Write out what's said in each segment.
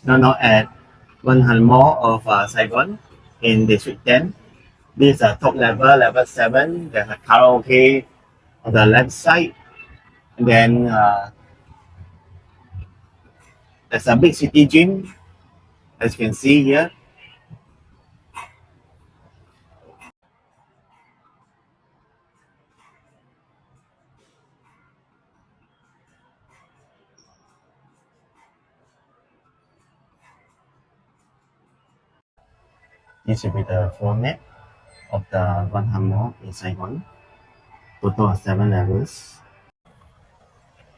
Now at Hanh Mall of Saigon in District 10. This is top level, level 7. There's a karaoke on the left side. And then there's a big city gym, as you can see here. This will be the floor map of the Hanh Mall in Saigon. Total of 7 levels.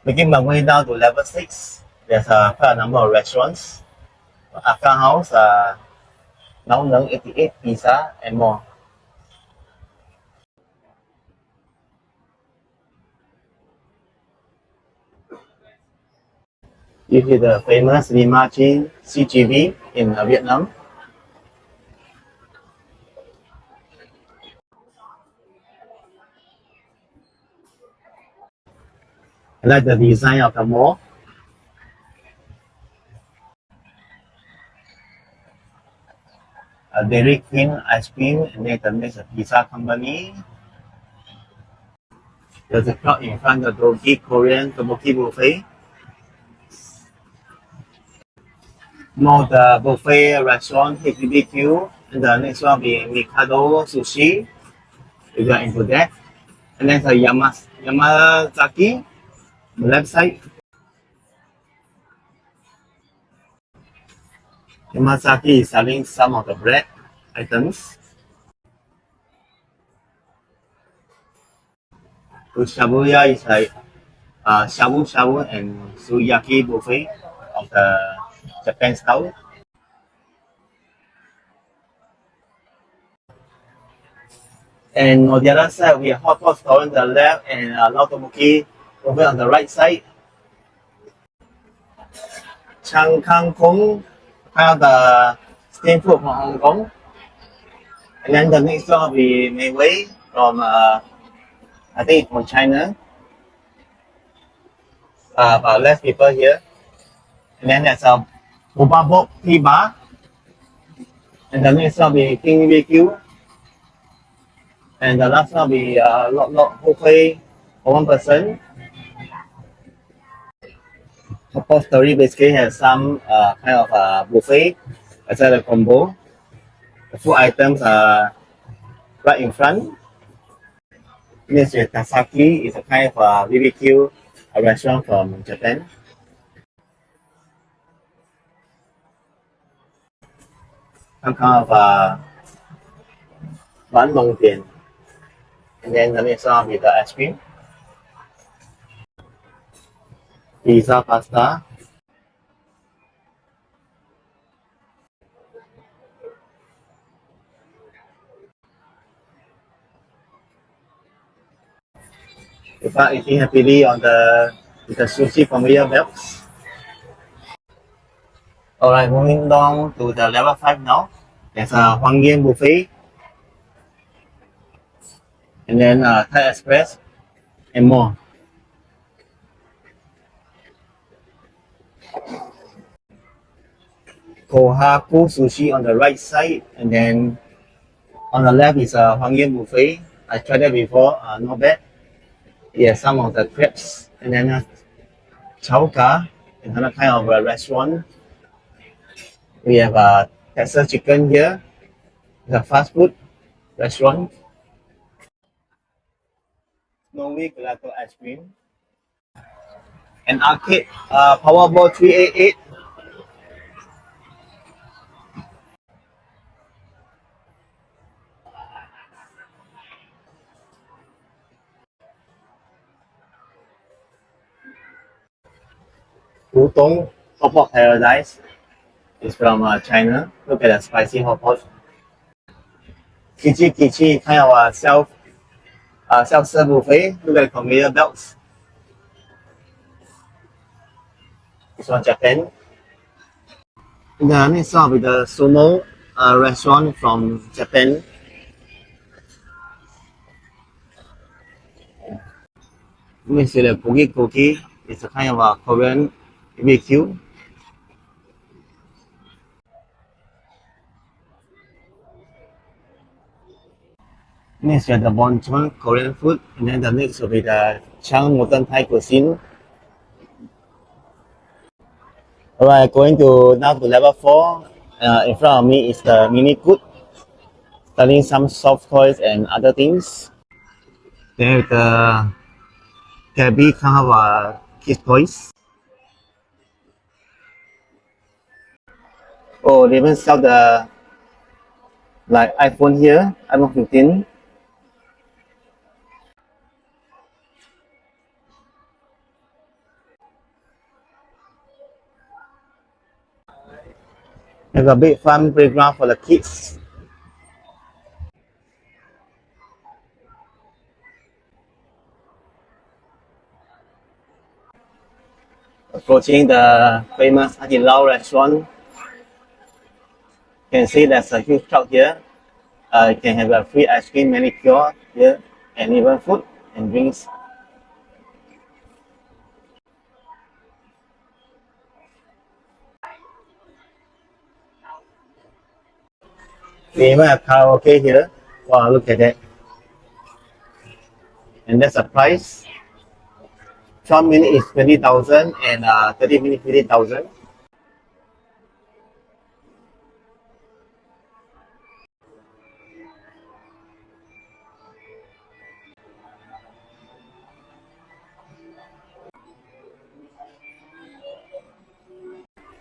Making my way down to level 6, there's quite a number of restaurants. After House, Nấu Nướng 88 Pizza, and more. This is the famous Limachi CGV in Vietnam. I like the design of the mall. A Dairy Queen ice cream, and then the next pizza company. There's a crowd in front of the Korean tteokbokki buffet. More the buffet restaurant HBBQ, and the next one will be Mikado Sushi, if you are into that. And then the Yamazaki, the left side. Yamazaki is selling some of the bread items. Shibuya is like shabu shabu and suyaki buffet of the Japan style. And on the other side, we have hot pot store on the left and Lautomuki over on the right side. Chang Kang Kong, kind of the steamed food from Hong Kong. And then the next one will be Mei Wei from, I think from China. But less people here. And then there's a Bobabok Tea Bar. And the next one will be King BQ. And the last one will be Lok Lok Buffet for one person. Hotpot Story basically has some kind of buffet as well as a combo. The food items are right in front. Next is Tasaki, is a kind of BBQ restaurant from Japan. Some kind of Ban Dong Dian. And then the next one with the ice cream. Pizza, pasta. If I'm eating happily on with the sushi conveyor belts. Alright, moving down to the level 5 now. There's a Huang Yen buffet. And then Thai Express and more. Kohaku Sushi on the right side, and then on the left is a Huang Yen buffet. I tried that before, not bad. Yeah, some of the crepes, and then Chao Ka, another kind of restaurant. We have Texas chicken here. It's a fast food restaurant. Snowy Gelato ice cream. An arcade, Powerball 388. Putong Hot Pot Paradise is from China. Look at the spicy hot pot. Kichi Kichi, kind of a self-serve buffet. Look at the conveyor belts. It's from Japan. The next one with the sumo restaurant from Japan. Next to the Boogie Cookie, it's a kind of a Korean BBQ. Next we have the bonchon Korean food, and then the next will be the Chang Modern Thai cuisine. Alright, going to now to level 4. In front of me is the mini good, selling some soft toys and other things. Then the Tabby kind of kids toys. Oh, they even sell the like iPhone here, iPhone 15. There's a big fun playground for the kids. Approaching the famous Hanh Mall restaurant, you can see there's a huge crowd here. You can have a free ice cream manicure here, and even food and drinks. We even have karaoke here. Wow, look at that. And that's the price. 12 minutes is 20,000 and 30 minutes 50,000.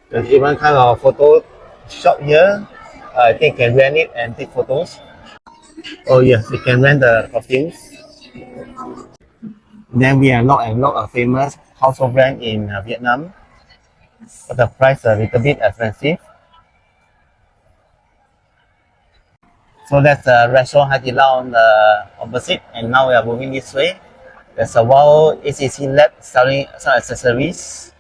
There's even kind of photo shop here. I think you can rent it and take photos. Oh yes, you can rent the costumes. Then we have Lock and Lock, a famous household brand in Vietnam, but the price is a little bit expensive. So that's the restaurant Hai Di Lao on the opposite, and now we are moving this way. There's a Wow ACC lab selling some accessories.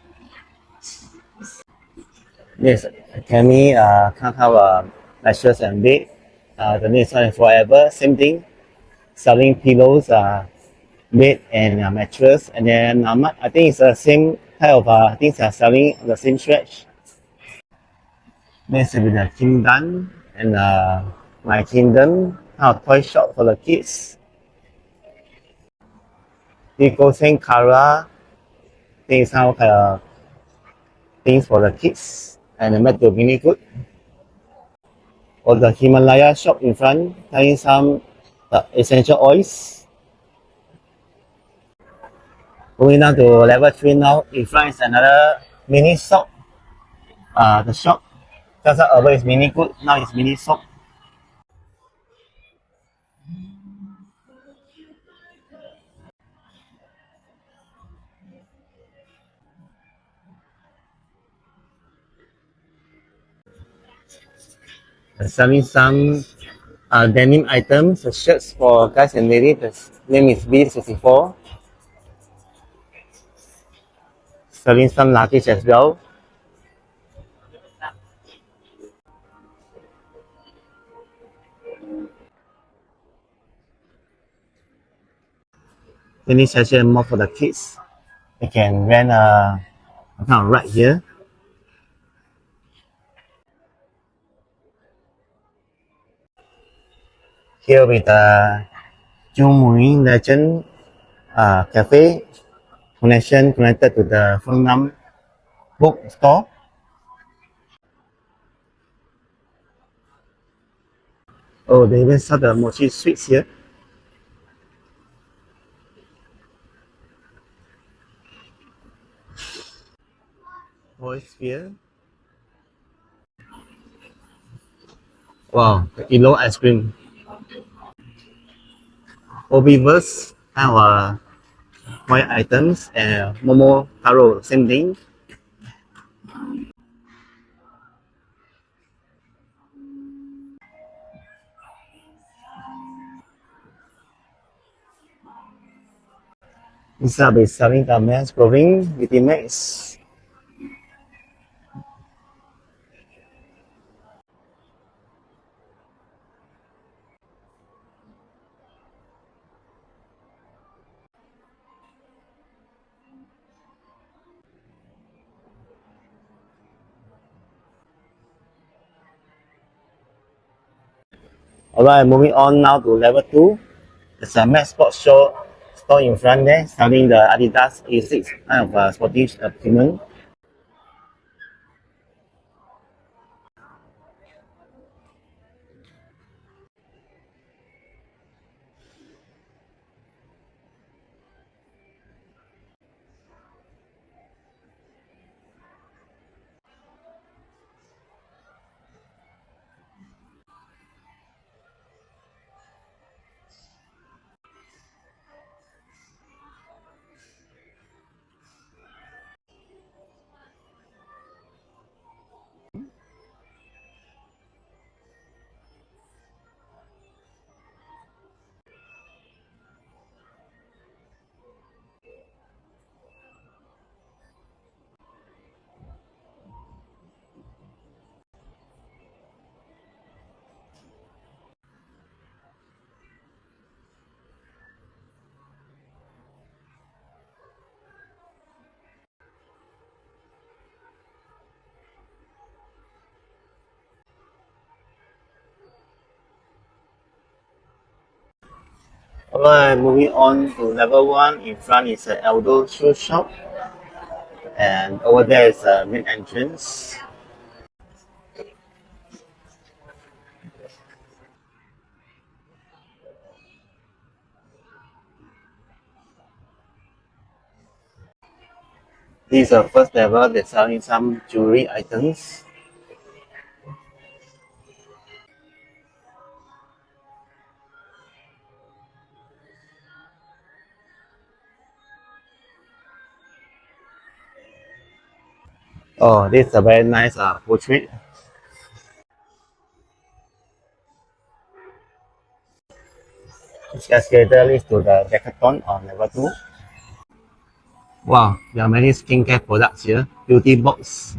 Yes, Cammy can't have mattress and bed. The next one is Forever, same thing, selling pillows, bed and mattress. And then I think it's the same type of things are selling on the same stretch. Next will be the Kingdom and My Kingdom, toy shop for the kids. Nico Kara, things how things for the kids and the Metro Mini Good. Or the Himalaya shop in front, selling some essential oils. Going down to level 3 now, in front is another mini shop. The shop just above is Mini Good, now it's mini shop. Selling some denim items, shirts for guys and ladies. The name is B64. Selling some luggage as well. Finish session more for the kids. You can rent a account right here. Here with the Chu Mui Legend Cafe connected to the Phương Nam book store. Oh, they even sell the mochi sweets here. Toy Sphere. Wow, the Elo ice cream. Obiverse kind of toy items and Momo Taro, same thing. This will be selling the men's clothing with the Max. Alright, moving on now to level 2. It's a Max Sports Show store in front there, selling the Adidas A6 kind of sporty equipment. Alright, moving on to level 1. In front is an Aldo shoe shop, and over there is a main entrance. This is the first level. They're selling some jewelry items. Oh, this is a very nice portrait. This escalator leads to the decathlon on level 2. Wow, there are many skincare products here. Beauty box.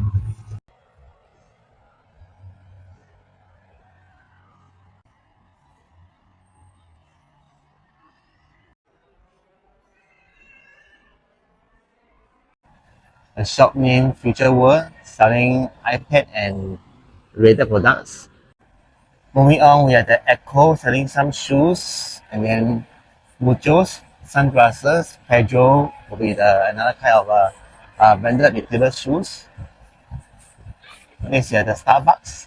A shop named Future World, selling iPad and related products. Moving on, we have the Echo selling some shoes, and then Muchos, sunglasses. Pedro will be another kind of branded retailer shoes. Next, we have the Starbucks.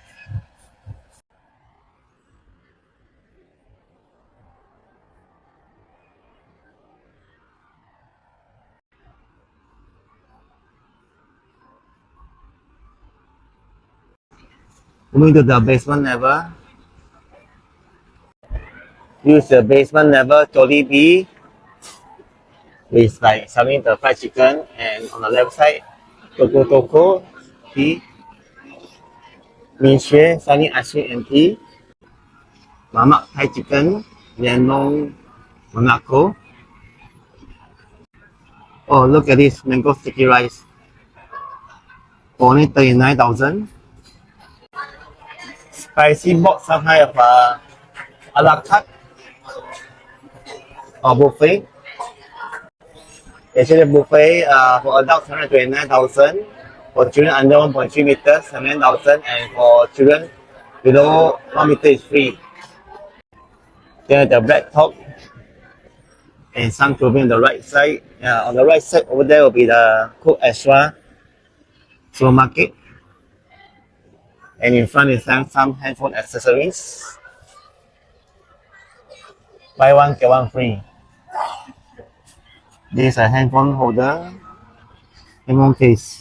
Moving to the basement level. Use the basement level Jollibee, with like selling the fried chicken, and on the left side, Toko tea, Min Xue selling ice cream and tea, Mamak Thai chicken, Lianong Monaco. Oh, look at this mango sticky rice, for only 39,000. Spicy box, some kind of a la carte or buffet. Actually, buffet for adults 129,000, for children under 1.3 meters 7,000, and for children below 1 meter is free. Then the black top and some clothing on the right side. On the right side over there will be the Cook Extra supermarket, and in front is some handphone accessories. Buy one get one free. This is a handphone holder, handphone case.